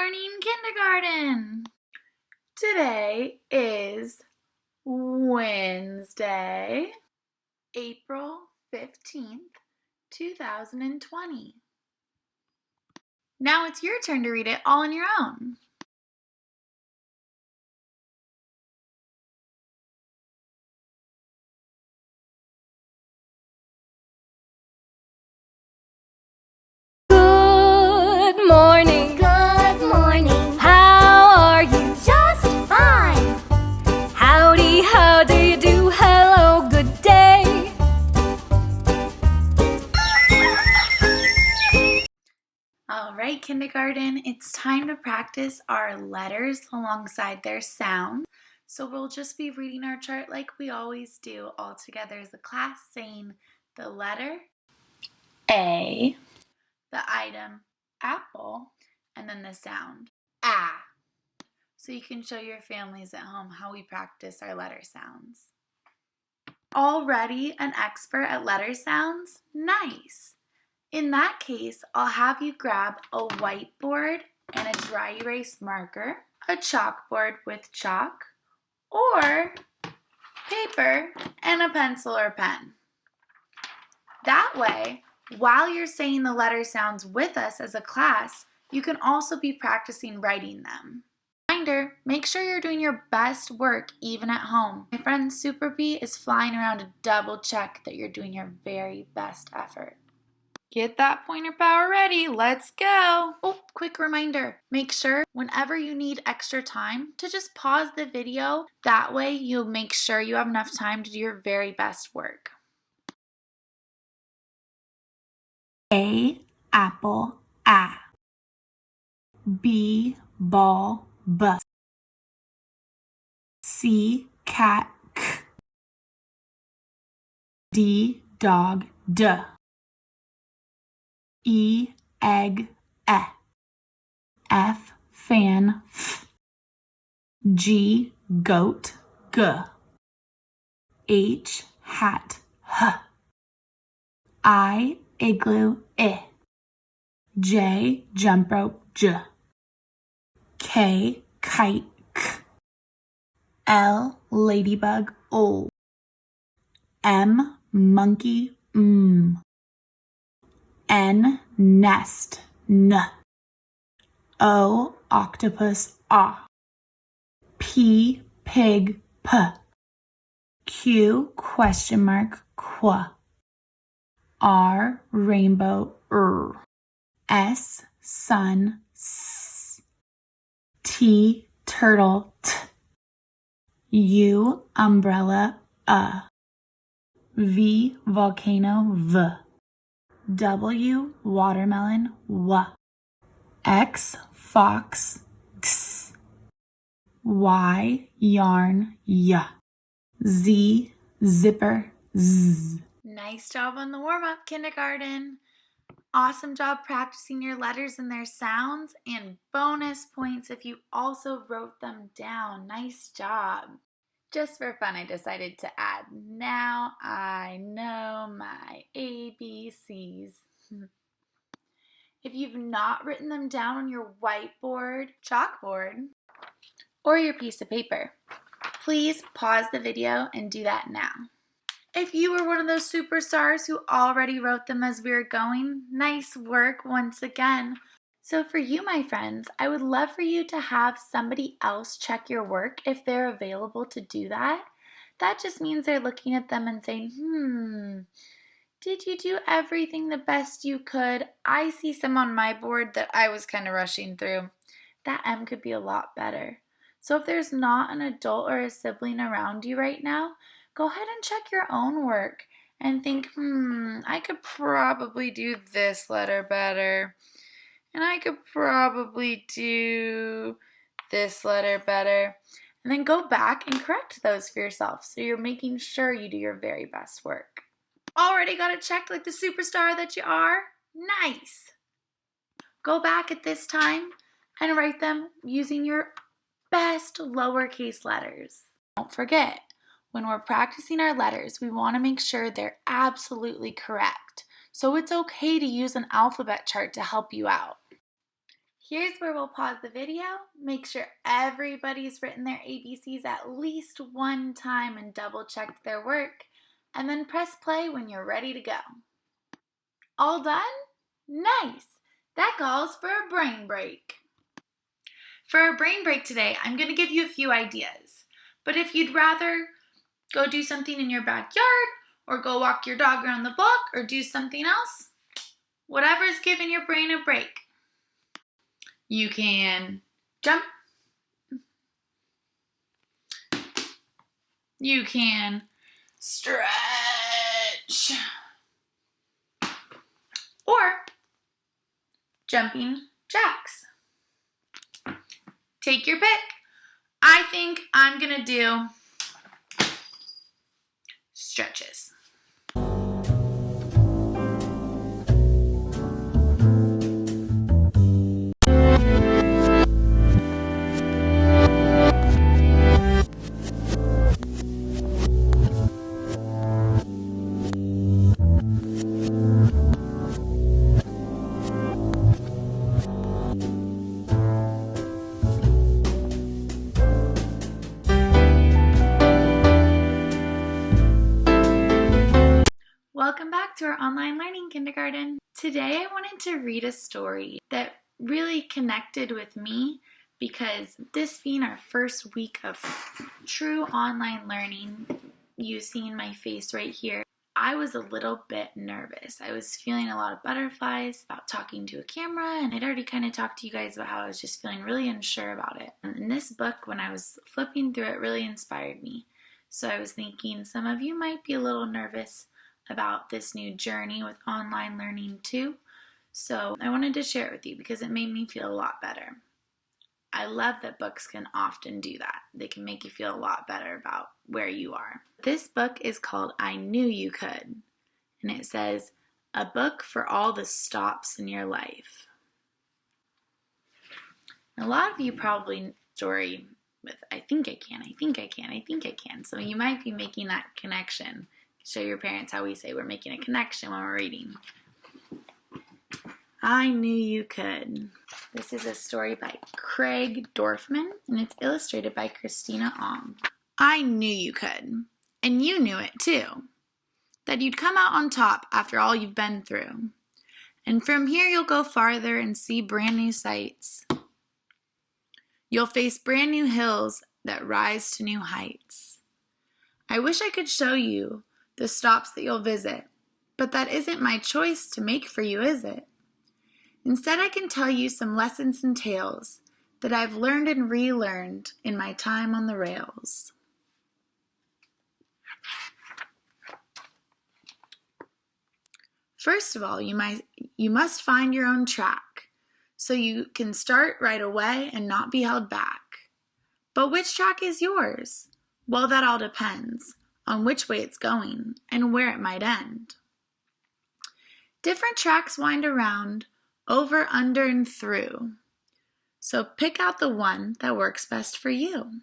morning, kindergarten! Today is Wednesday, April 15th, 2020. Now it's your turn to read it all on your own. Good morning. Good morning. How are you? Just fine. Howdy, how do you do? Hello, good day. All right, kindergarten, it's time to practice our letters alongside their sounds. So we'll just be reading our chart like we always do all together as a class, saying the letter A, the item apple, and then the sound ah. So you can show your families at home how we practice our letter sounds. Already an expert at letter sounds? Nice! In that case, I'll have you grab a whiteboard and a dry erase marker, a chalkboard with chalk, or paper and a pencil or pen. That way, while you're saying the letter sounds with us as a class, you can also be practicing writing them. Reminder, make sure you're doing your best work even at home. My friend Super Bee is flying around to double check that you're doing your very best effort. Get that pointer power ready, let's go! Oh, quick reminder, make sure whenever you need extra time to just pause the video. That way you'll make sure you have enough time to do your very best work. A, apple, A. B, ball, B. C, cat, K. D, dog, D. E, egg, E. F, fan, F. G, goat, G. H, hat, H. I, igloo, I. J, jump rope, J. K, kite, K. L, ladybug, O. M, monkey, M. N, nest, N. O, octopus, A. P, pig, P. Q, question mark, Qu. R, rainbow, R. S, sun, S. T, turtle, T. U, umbrella, V, volcano, V. W, watermelon, W. X, fox, X. Y, yarn, Y. Z, zipper, Z. Nice job on the warm-up, kindergarten. Awesome job practicing your letters and their sounds, and bonus points if you also wrote them down. Nice job. Just for fun, I decided to add, now I know my ABCs. If you've not written them down on your whiteboard, chalkboard, or your piece of paper, please pause the video and do that now. If you were one of those superstars who already wrote them as we were going, nice work once again. So for you, my friends, I would love for you to have somebody else check your work if they're available to do that. That just means they're looking at them and saying, did you do everything the best you could? I see some on my board that I was kind of rushing through. That M could be a lot better. So if there's not an adult or a sibling around you right now, go ahead and check your own work and think, I could probably do this letter better. And I could probably do this letter better. And then go back and correct those for yourself so you're making sure you do your very best work. Already got it checked like the superstar that you are? Nice! Go back at this time and write them using your best lowercase letters. Don't forget, when we're practicing our letters, we want to make sure they're absolutely correct. So it's okay to use an alphabet chart to help you out. Here's where we'll pause the video, make sure everybody's written their ABCs at least one time and double checked their work, and then press play when you're ready to go. All done? Nice! That calls for a brain break. For our brain break today, I'm going to give you a few ideas. But if you'd rather go do something in your backyard, or go walk your dog around the block, or do something else, whatever's giving your brain a break. You can jump. You can stretch. Or jumping jacks. Take your pick. I think I'm gonna do stretches. Welcome back to our online learning kindergarten. Today I wanted to read a story that really connected with me because this being our first week of true online learning, you seeing my face right here, I was a little bit nervous. I was feeling a lot of butterflies about talking to a camera, and I'd already kind of talked to you guys about how I was just feeling really unsure about it. And this book, when I was flipping through it, really inspired me. So I was thinking some of you might be a little nervous about this new journey with online learning too. So I wanted to share it with you because it made me feel a lot better. I love that books can often do that. They can make you feel a lot better about where you are. This book is called I Knew You Could, and it says, a book for all the stops in your life. A lot of you probably story with I think I can, I think I can, I think I can. So you might be making that connection. Show your parents how we say we're making a connection when we're reading. I Knew You Could. This is a story by Craig Dorfman, and it's illustrated by Christina Ong. I knew you could, and you knew it too, that you'd come out on top after all you've been through. And from here you'll go farther and see brand new sights. You'll face brand new hills that rise to new heights. I wish I could show you the stops that you'll visit, but that isn't my choice to make for you, is it? Instead, I can tell you some lessons and tales that I've learned and relearned in my time on the rails. First of all, you must find your own track, so you can start right away and not be held back. But which track is yours? Well, that all depends on which way it's going and where it might end. Different tracks wind around, over, under, and through. So pick out the one that works best for you.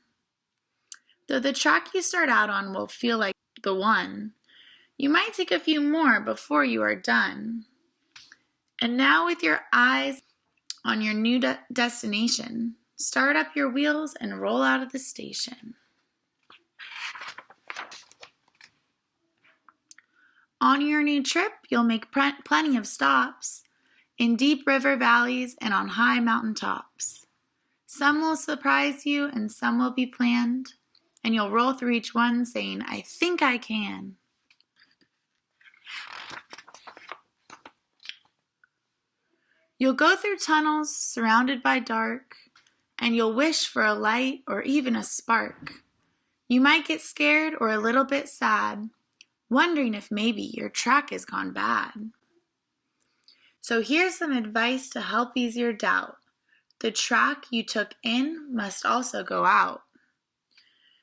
Though the track you start out on will feel like the one, you might take a few more before you are done. And now with your eyes on your new destination, start up your wheels and roll out of the station. On your new trip, you'll make plenty of stops in deep river valleys and on high mountain tops. Some will surprise you and some will be planned, and you'll roll through each one saying, I think I can. You'll go through tunnels surrounded by dark, and you'll wish for a light or even a spark. You might get scared or a little bit sad, wondering if maybe your track has gone bad. So here's some advice to help ease your doubt. The track you took in must also go out.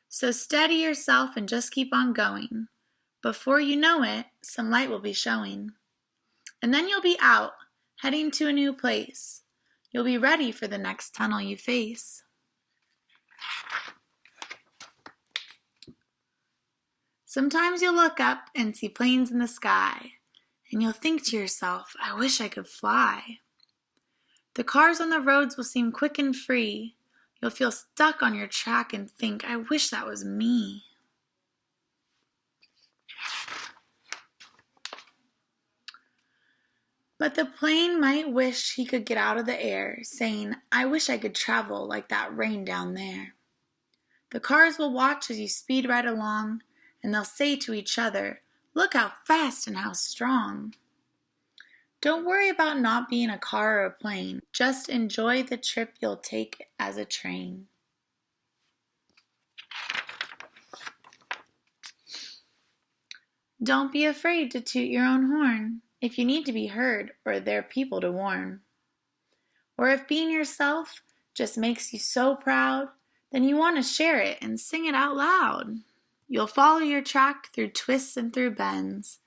So steady yourself and just keep on going. Before you know it, some light will be showing. And then you'll be out, heading to a new place. You'll be ready for the next tunnel you face. Sometimes you'll look up and see planes in the sky, and you'll think to yourself, I wish I could fly. The cars on the roads will seem quick and free. You'll feel stuck on your track and think, I wish that was me. But the plane might wish he could get out of the air, saying, I wish I could travel like that rain down there. The cars will watch as you speed right along, and they'll say to each other, look how fast and how strong. Don't worry about not being a car or a plane. Just enjoy the trip you'll take as a train. Don't be afraid to toot your own horn if you need to be heard or there are people to warn. Or if being yourself just makes you so proud, then you want to share it and sing it out loud. You'll follow your track through twists and through bends,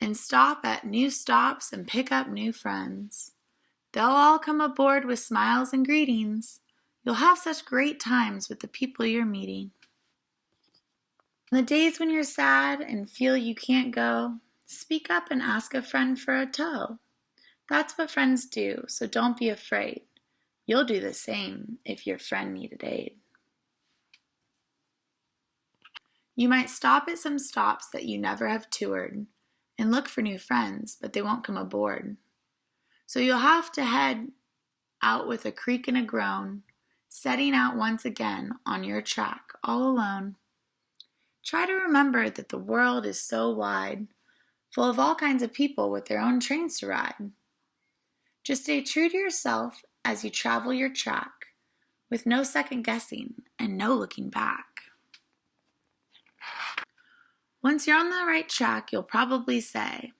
and stop at new stops and pick up new friends. They'll all come aboard with smiles and greetings. You'll have such great times with the people you're meeting. On the days when you're sad and feel you can't go, speak up and ask a friend for a tow. That's what friends do, so don't be afraid. You'll do the same if your friend needed aid. You might stop at some stops that you never have toured and look for new friends, but they won't come aboard. So you'll have to head out with a creak and a groan, setting out once again on your track all alone. Try to remember that the world is so wide, full of all kinds of people with their own trains to ride. Just stay true to yourself as you travel your track, with no second guessing and no looking back. Once you're on the right track, you'll probably say,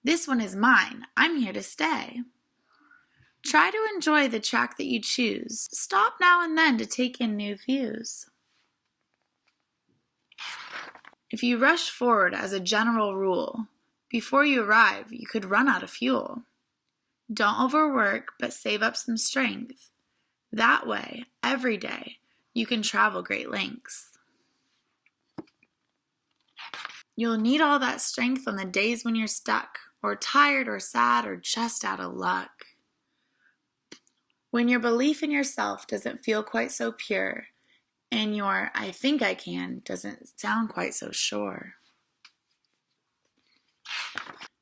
this one is mine, I'm here to stay. Try to enjoy the track that you choose. Stop now and then to take in new views. If you rush forward as a general rule, before you arrive, you could run out of fuel. Don't overwork, but save up some strength. That way, every day, you can travel great lengths. You'll need all that strength on the days when you're stuck, or tired, or sad, or just out of luck. When your belief in yourself doesn't feel quite so pure, and your I think I can doesn't sound quite so sure.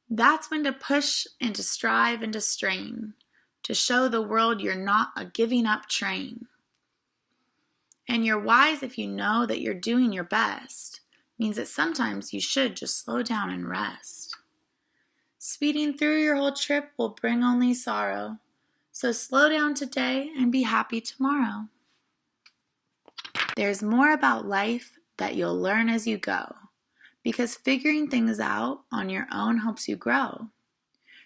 That's when to push and to strive and to strain, to show the world you're not a giving up train. And you're wise if you know that you're doing your best. Means that sometimes you should just slow down and rest. Speeding through your whole trip will bring only sorrow, so slow down today and be happy tomorrow. There's more about life that you'll learn as you go, because figuring things out on your own helps you grow.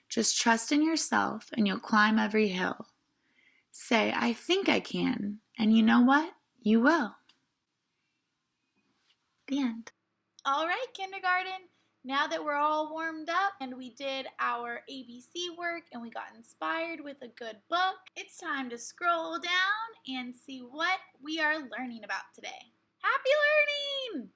Just trust in yourself and you'll climb every hill. Say, I think I can, and you know what? You will. The end. All right, kindergarten, now that we're all warmed up and we did our ABC work and we got inspired with a good book, it's time to scroll down and see what we are learning about today. Happy learning!